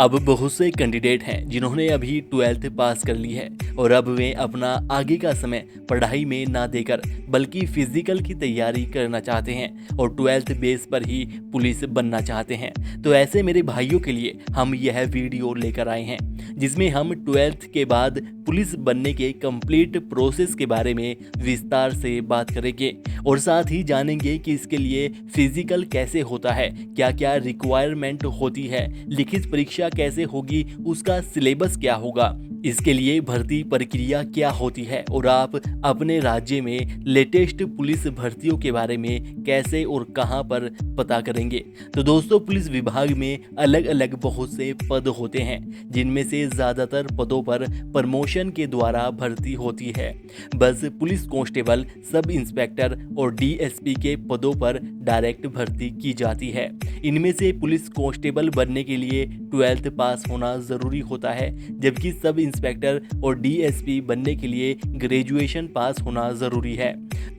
अब बहुत से कैंडिडेट हैं जिन्होंने अभी 12th पास कर ली है और अब वे अपना आगे का समय पढ़ाई में ना देकर बल्कि फिजिकल की तैयारी करना चाहते हैं और 12th बेस पर ही पुलिस बनना चाहते हैं। तो ऐसे मेरे भाइयों के लिए हम यह वीडियो लेकर आए हैं जिसमें हम 12th के बाद पुलिस बनने के कंप्लीट प्रोसेस के बारे में विस्तार से बात करेंगे और साथ ही जानेंगे कि इसके लिए फिजिकल कैसे होता है, क्या क्या रिक्वायरमेंट होती है, लिखित परीक्षा कैसे होगी, उसका सिलेबस क्या होगा, इसके लिए भर्ती प्रक्रिया क्या होती है और आप अपने राज्य में लेटेस्ट पुलिस भर्तियों के बारे में कैसे और कहां पर पता करेंगे। तो दोस्तों, पुलिस विभाग में अलग अलग बहुत से पद होते हैं जिनमें से ज़्यादातर पदों पर प्रमोशन के द्वारा भर्ती होती है। बस पुलिस कांस्टेबल, सब इंस्पेक्टर और डीएसपी के पदों पर डायरेक्ट भर्ती की जाती है। इनमें से पुलिस कांस्टेबल बनने के लिए 12th पास होना ज़रूरी होता है, जबकि सब इंस्पेक्टर और डीएसपी बनने के लिए ग्रेजुएशन पास होना ज़रूरी है।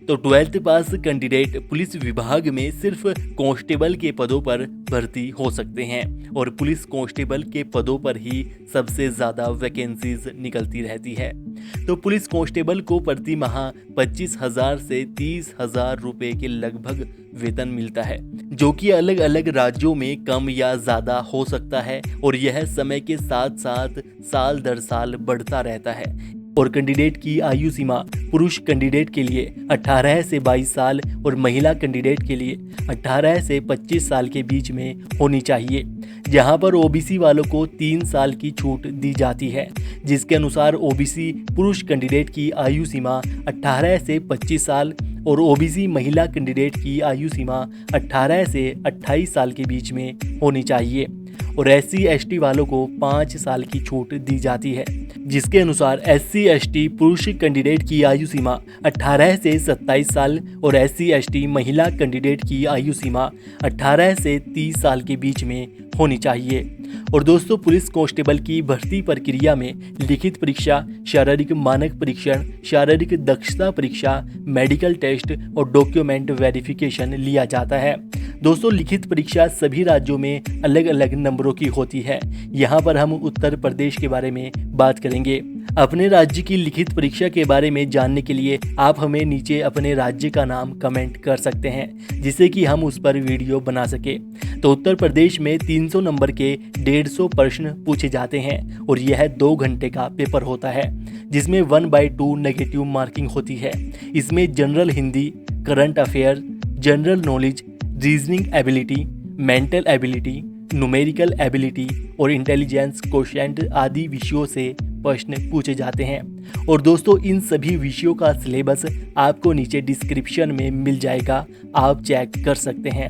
तो 12th पास कैंडिडेट पुलिस विभाग में सिर्फ कांस्टेबल के पदों पर भर्ती हो सकते हैं और पुलिस कांस्टेबल के पदों पर ही सबसे ज़्यादा वैकेंसीज निकलती रहती है। तो पुलिस कांस्टेबल को प्रति माह 25,000 से 30,000 रुपये के लगभग वेतन मिलता है, जो कि अलग अलग राज्यों में कम या ज़्यादा हो सकता है और यह समय के साथ साथ साल दर साल बढ़ता रहता है। और कैंडिडेट की आयु सीमा पुरुष कैंडिडेट के लिए 18 से 22 साल और महिला कैंडिडेट के लिए 18 से 25 साल के बीच में होनी चाहिए, जहां पर ओबीसी वालों को 3 साल की छूट दी जाती है, जिसके अनुसार ओबीसी पुरुष कैंडिडेट की आयु सीमा 18 से 25 साल और ओबीसी महिला कैंडिडेट की आयु सीमा 18 से 28 साल के बीच में होनी चाहिए और एससी एसटी वालों को 5 साल की छूट दी जाती है, जिसके अनुसार एससी एसटी पुरुष कैंडिडेट की आयु सीमा 18 से 27 साल और एससी एसटी महिला कैंडिडेट की आयु सीमा 18 से 30 साल के बीच में होनी चाहिए। और दोस्तों, पुलिस कांस्टेबल की भर्ती प्रक्रिया में लिखित परीक्षा, शारीरिक मानक परीक्षण, शारीरिक दक्षता परीक्षा, मेडिकल टेस्ट और डॉक्यूमेंट वेरिफिकेशन लिया जाता है। दोस्तों, लिखित परीक्षा सभी राज्यों में अलग अलग नंबरों की होती है। यहाँ पर हम उत्तर प्रदेश के बारे में बात करेंगे। अपने राज्य की लिखित परीक्षा के बारे में जानने के लिए आप हमें नीचे अपने राज्य का नाम कमेंट कर सकते हैं, जिससे कि हम उस पर वीडियो बना सके। तो उत्तर प्रदेश में 300 नंबर के 150 प्रश्न पूछे जाते हैं और यह 2 घंटे का पेपर होता है, जिसमें 1/2 नेगेटिव मार्किंग होती है। इसमें general Hindi, current affair, general knowledge, reasoning ability, mental ability, numerical ability और इंटेलिजेंस क्वोशिएंट आदि विषयों से प्रश्न पूछे जाते हैं। और दोस्तों, इन सभी विषयों का सिलेबस आपको नीचे डिस्क्रिप्शन में मिल जाएगा, आप चेक कर सकते हैं।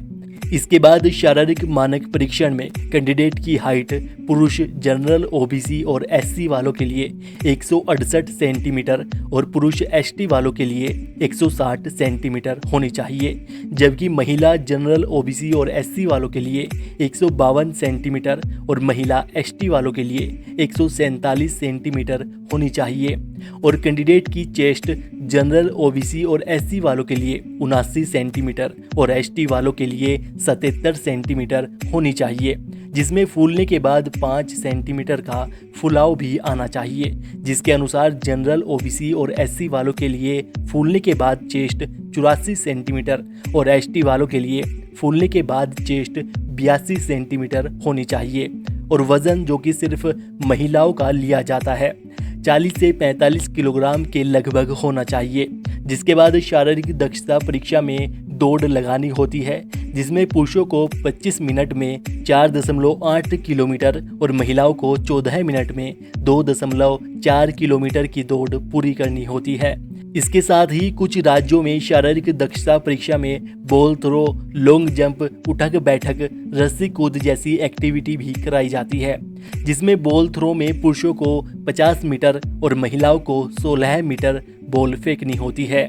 इसके बाद शारीरिक मानक परीक्षण में कैंडिडेट की हाइट पुरुष, जनरल, ओबीसी और एससी वालों के लिए 168 सेंटीमीटर और पुरुष एसटी वालों के लिए 160 सेंटीमीटर होनी चाहिए, जबकि महिला, जनरल, ओबीसी और एससी वालों के लिए 152 सेंटीमीटर और महिला एसटी वालों के लिए 147 सेंटीमीटर होनी चाहिए। और कैंडिडेट की चेस्ट जनरल, ओबीसी और एससी वालों के लिए 79 सेंटीमीटर और एसटी वालों के लिए 77 सेंटीमीटर होनी चाहिए, जिसमें फूलने के बाद 5 सेंटीमीटर का फुलाव भी आना चाहिए, जिसके अनुसार जनरल, ओबीसी और एससी वालों के लिए फूलने के बाद चेस्ट 84 सेंटीमीटर और एसटी वालों के लिए फूलने के बाद चेस्ट 82 सेंटीमीटर होनी चाहिए। और वजन, जो कि सिर्फ महिलाओं का लिया जाता है, 40 से 45 किलोग्राम के लगभग होना चाहिए। जिसके बाद शारीरिक दक्षता परीक्षा में दौड़ लगानी होती है, जिसमें पुरुषों को 25 मिनट में 4.8 किलोमीटर और महिलाओं को 14 मिनट में 2.4 किलोमीटर की दौड़ पूरी करनी होती है। इसके साथ ही कुछ राज्यों में शारीरिक दक्षता परीक्षा में बॉल थ्रो, लॉन्ग जंप, उठक बैठक, रस्सी कूद जैसी एक्टिविटी भी कराई जाती है, जिसमें बॉल थ्रो में पुरुषों को 50 मीटर और महिलाओं को 16 मीटर बॉल फेंकनी होती है।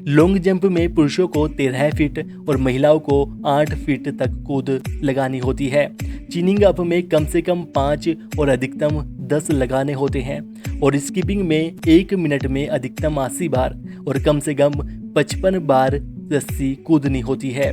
लॉन्ग जंप में पुरुषों को 13 फीट और महिलाओं को 8 फीट तक कूद लगानी होती है। चिनिंग अप में कम से कम 5 और अधिकतम 10 लगाने होते हैं और स्किपिंग में 1 मिनट में अधिकतम 80 बार और कम से कम 55 बार रस्सी कूदनी होती है।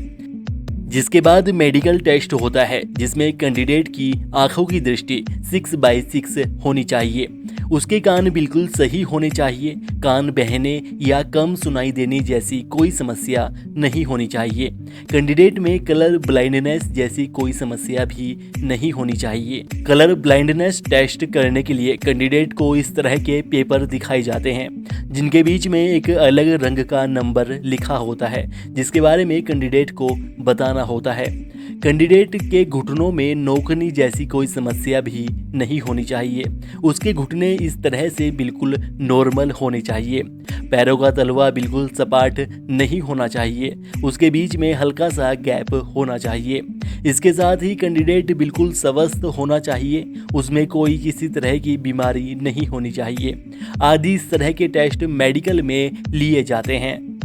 जिसके बाद मेडिकल टेस्ट होता है जिसमें कैंडिडेट की आंखों की दृष्टि 6/6 होनी चाहिए। उसके कान बिल्कुल सही होने चाहिए। कान बहने या कम सुनाई देने जैसी कोई समस्या नहीं होनी चाहिए। कैंडिडेट में कलर ब्लाइंडनेस जैसी कोई समस्या भी नहीं होनी चाहिए। कलर ब्लाइंडनेस टेस्ट करने के लिए कैंडिडेट को इस तरह के पेपर दिखाए जाते हैं जिनके बीच में एक अलग रंग का नंबर लिखा होता है जिसके बारे में कैंडिडेट को बताना होता है। कैंडिडेट के घुटनों में नोकनी जैसी कोई समस्या भी नहीं होनी चाहिए। उसके घुटने इस तरह से बिल्कुल नॉर्मल होने चाहिए। पैरों का तलवा बिल्कुल सपाट नहीं होना चाहिए। उसके बीच में हल्का सा गैप होना चाहिए। इसके साथ ही कैंडिडेट बिल्कुल स्वस्थ होना चाहिए। उसमें कोई किसी तरह की बीमारी नहीं होनी चाहिए आदि इस तरह के टेस्ट मेडिकल में लिए जाते हैं।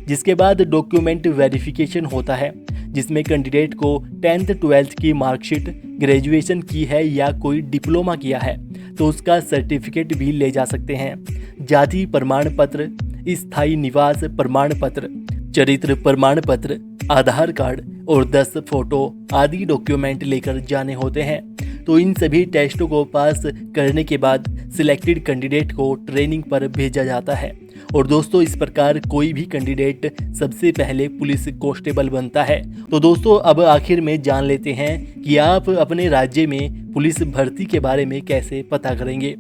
जिसके बाद डॉक्यूमेंट वेरिफिकेशन होता है जिसमें कैंडिडेट को 10th 12th की मार्कशीट, ग्रेजुएशन की है या कोई डिप्लोमा किया है तो उसका सर्टिफिकेट भी ले जा सकते हैं। जाति प्रमाण पत्र, स्थायी निवास प्रमाण पत्र, चरित्र प्रमाण पत्र, आधार कार्ड और 10 फोटो आदि डॉक्यूमेंट लेकर जाने होते हैं। तो इन सभी टेस्टों को पास करने के बाद सिलेक्टेड कैंडिडेट को ट्रेनिंग पर भेजा जाता है। और दोस्तों इस प्रकार कोई भी कैंडिडेट सबसे पहले पुलिस कांस्टेबल बनता है। तो दोस्तों अब आखिर में जान लेते हैं कि आप अपने राज्य में पुलिस भर्ती के बारे में कैसे पता करेंगे।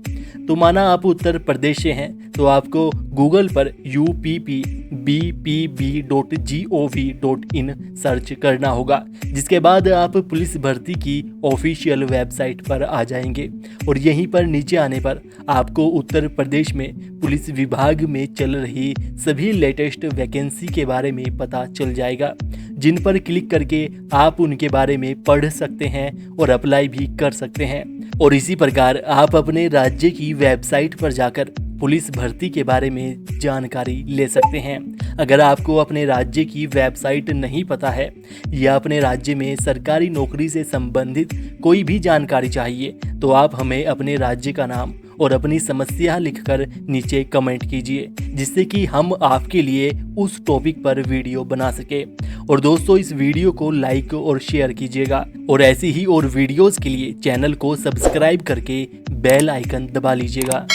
तो माना आप उत्तर प्रदेश से हैं तो आपको गूगल पर uppbpb.gov.in सर्च करना होगा। जिसके बाद आप पुलिस भर्ती की ऑफिशियल वेबसाइट पर आ जाएंगे और यहीं पर नीचे आने पर आपको उत्तर प्रदेश में पुलिस विभाग में चल रही सभी लेटेस्ट वैकेंसी के बारे में पता चल जाएगा जिन पर क्लिक करके आप उनके बारे में पढ़ सकते हैं और अप्लाई भी कर सकते हैं। और इसी प्रकार आप अपने राज्य की वेबसाइट पर जाकर पुलिस भर्ती के बारे में जानकारी ले सकते हैं। अगर आपको अपने राज्य की वेबसाइट नहीं पता है या अपने राज्य में सरकारी नौकरी से संबंधित कोई भी जानकारी चाहिए तो आप हमें अपने राज्य का नाम और अपनी समस्या लिखकर नीचे कमेंट कीजिए जिससे कि हम आपके लिए उस टॉपिक पर वीडियो बना सके। और दोस्तों इस वीडियो को लाइक और शेयर कीजिएगा और ऐसी ही और वीडियोस के लिए चैनल को सब्सक्राइब करके बेल आइकन दबा लीजिएगा।